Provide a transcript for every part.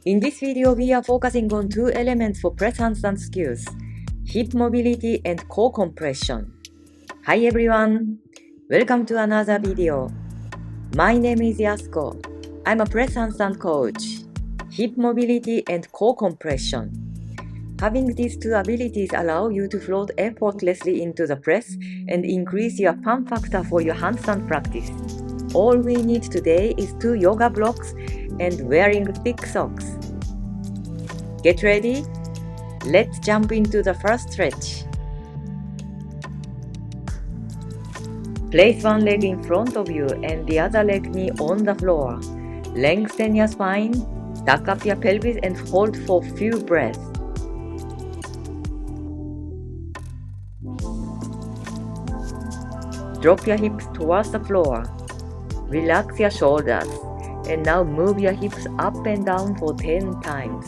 In this video, we are focusing on two elements for press handstand skills: hip mobility and core compression. Hi everyone! Welcome to another video. My name is Yasuko. I'm a press handstand coach. Hip mobility and core compression. Having these two abilities allow you to float effortlessly into the press and increase your fun factor for your handstand practice. All we need today is 2 yoga blocks and wearing thick socks. Get ready? Let's jump into the first stretch. Place one leg in front of you and the other leg knee on the floor. Lengthen your spine, tuck up your pelvis and hold for few breaths. Drop your hips towards the floor. Relax your shoulders. And now move your hips up and down for 10 times.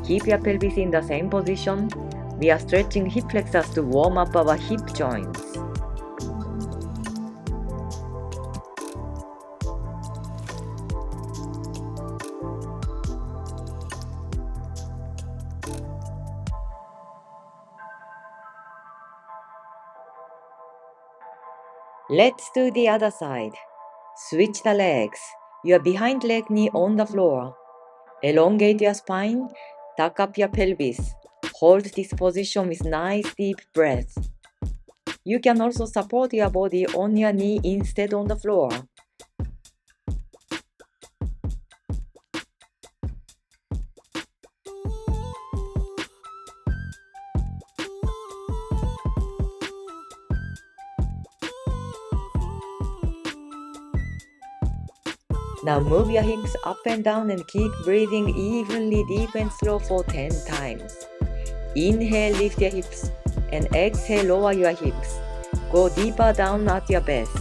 Keep your pelvis in the same position. We are stretching hip flexors to warm up our hip joints. Let's do the other side. Switch the legs. Your behind leg knee on the floor. Elongate your spine. Tuck up your pelvis. Hold this position with nice deep breaths. You can also support your body on your knee instead on the floor. Now move your hips up and down and keep breathing evenly, deep and slow for 10 times. Inhale, lift your hips, and exhale, lower your hips. Go deeper down at your best.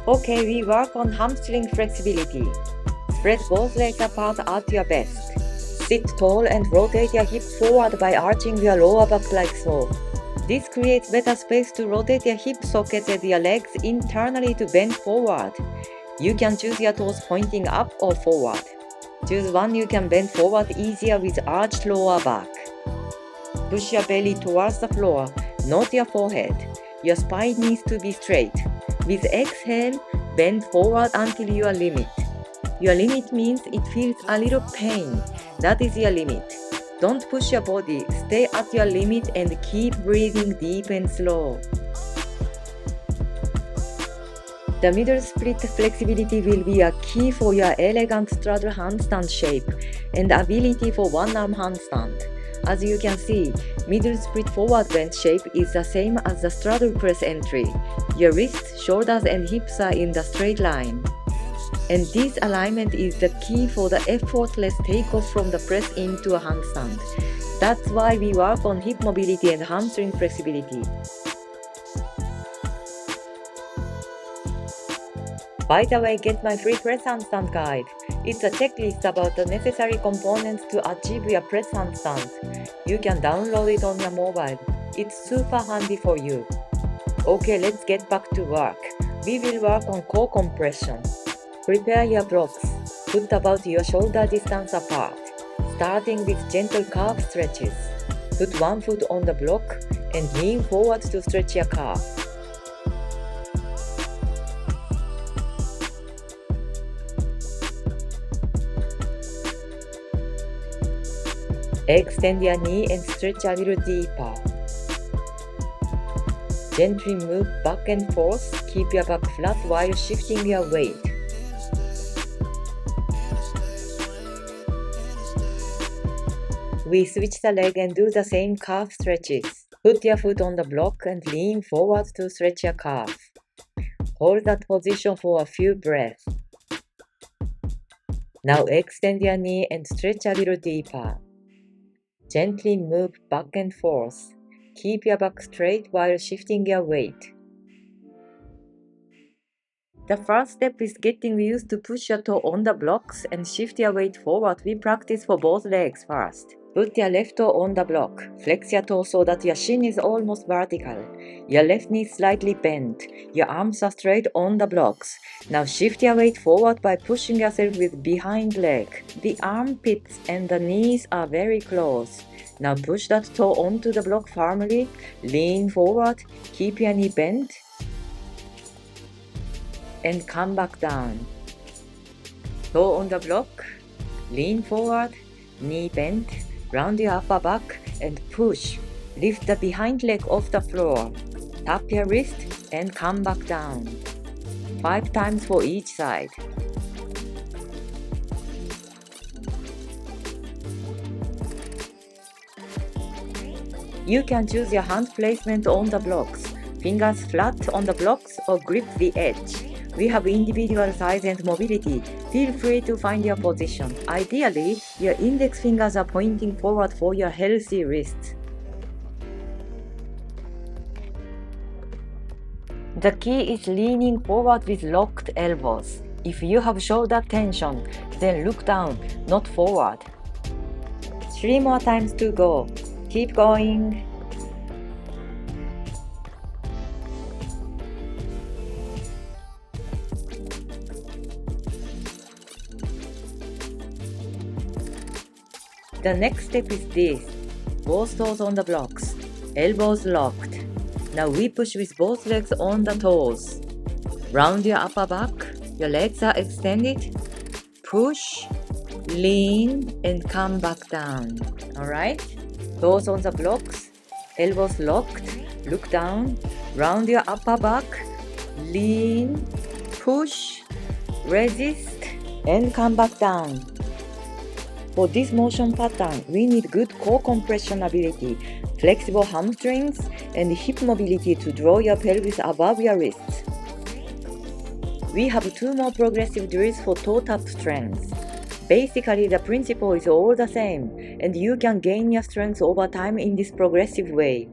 Okay, we work on hamstring flexibility. Spread both legs apart at your best. Sit tall and rotate your hips forward by arching your lower back like so. This creates better space to rotate your hip sockets and your legs internally to bend forward. You can choose your toes pointing up or forward. Choose one you can bend forward easier with arched lower back. Push your belly towards the floor, not your forehead. Your spine needs to be straight. With exhale, bend forward until your limit. Your limit means it feels a little pain. That is your limit. Don't push your body. Stay at your limit and keep breathing deep and slow. The middle split flexibility will be a key for your elegant straddle handstand shape and ability for one-arm handstand. As you can see, middle split forward bend shape is the same as the straddle press entry. Your wrists, shoulders and hips are in the straight line. And this alignment is the key for the effortless takeoff from the press into a handstand. That's why we work on hip mobility and hamstring flexibility. By the way, get my free press handstand guide. It's a checklist about the necessary components to achieve your press handstand. You can download it on your mobile. It's super handy for you. Okay, let's get back to work. We will work on core compression. Prepare your blocks. Put about your shoulder distance apart, starting with gentle calf stretches. Put one foot on the block and lean forward to stretch your calf. Extend your knee and stretch a little deeper. Gently move back and forth. Keep your back flat while shifting your weight. We switch the leg and do the same calf stretches. Put your foot on the block and lean forward to stretch your calf. Hold that position for a few breaths. Now extend your knee and stretch a little deeper. Gently move back and forth. Keep your back straight while shifting your weight. The first step is getting used to push your toe on the blocks and shift your weight forward. We practice for both legs first. Put your left toe on the block. Flex your toe so that your shin is almost vertical. Your left knee is slightly bent. Your arms are straight on the blocks. Now shift your weight forward by pushing yourself with behind leg. The armpits and the knees are very close. Now push that toe onto the block firmly. Lean forward. Keep your knee bent. And come back down. Toe on the block. Lean forward. Knee bent. Round your upper back and push. Lift the behind leg off the floor. Tap your wrist and come back down. 5 times for each side. You can choose your hand placement on the blocks. Fingers flat on the blocks or grip the edge. We have individual size and mobility. Feel free to find your position. Ideally, your index fingers are pointing forward for your healthy wrists. The key is leaning forward with locked elbows. If you have shoulder tension, then look down, not forward. 3 more times to go. Keep going. The next step is this. Both toes on the blocks. Elbows locked. Now we push with both legs on the toes. Round your upper back. Your legs are extended. Push, lean, and come back down. Alright? Toes on the blocks. Elbows locked. Look down. Round your upper back. Lean, push, resist, and come back down. For this motion pattern, we need good core compression ability, flexible hamstrings, and hip mobility to draw your pelvis above your wrists. We have 2 more progressive drills for toe tap strength. Basically, the principle is all the same, and you can gain your strength over time in this progressive way.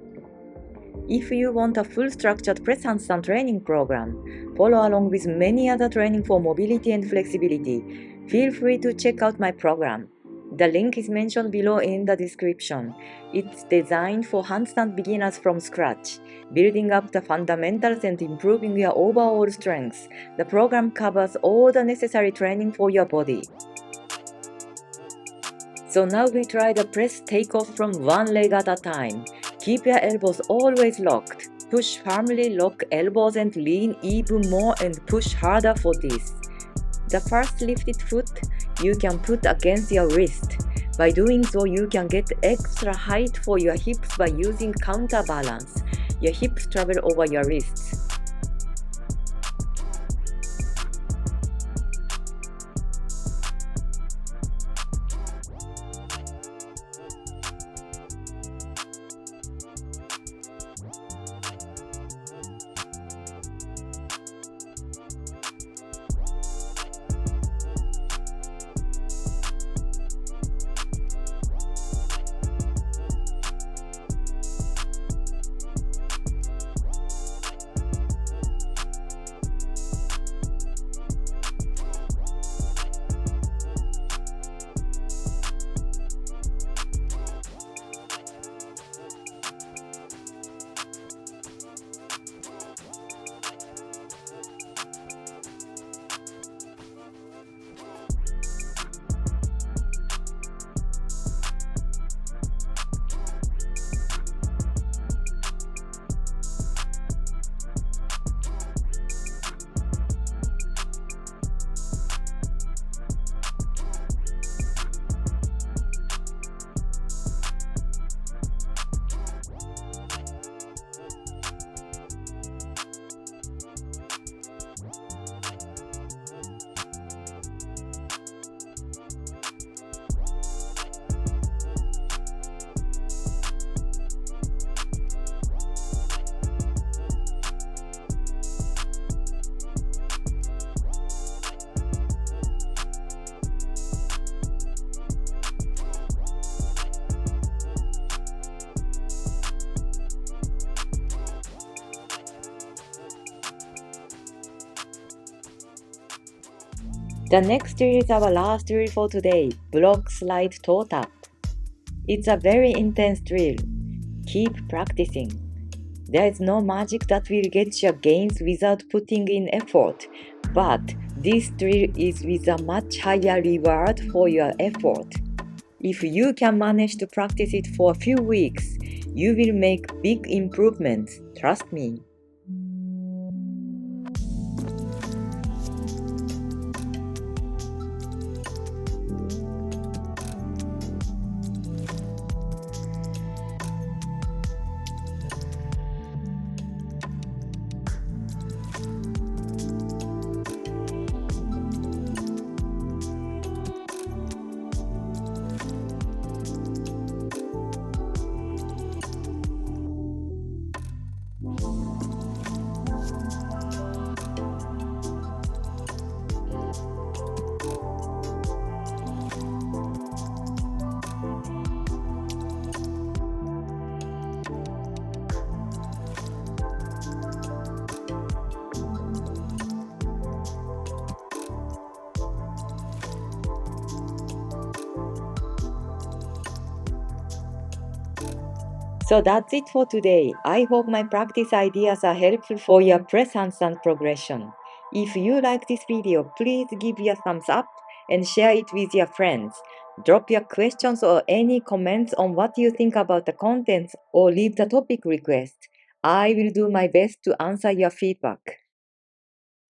If you want a full structured press handstand training program, follow along with many other training for mobility and flexibility, feel free to check out my program. The link is mentioned below in the description. It's designed for handstand beginners from scratch, building up the fundamentals and improving your overall strength. The program covers all the necessary training for your body. So now we try the press takeoff from one leg at a time. Keep your elbows always locked. Push firmly, lock elbows and lean even more and push harder for this. The first lifted foot you can put against your wrist. By doing so, you can get extra height for your hips by using counterbalance. Your hips travel over your wrists. The next drill is our last drill for today, block slide toe tap. It's a very intense drill. Keep practicing. There is no magic that will get you gains without putting in effort, but this drill is with a much higher reward for your effort. If you can manage to practice it for a few weeks, you will make big improvements, trust me. So that's it for today. I hope my practice ideas are helpful for your press handstand progression. If you like this video, please give a thumbs up and share it with your friends. Drop your questions or any comments on what you think about the contents or leave the topic request. I will do my best to answer your feedback.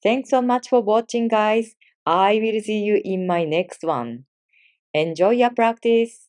Thanks so much for watching, guys. I will see you in my next one. Enjoy your practice.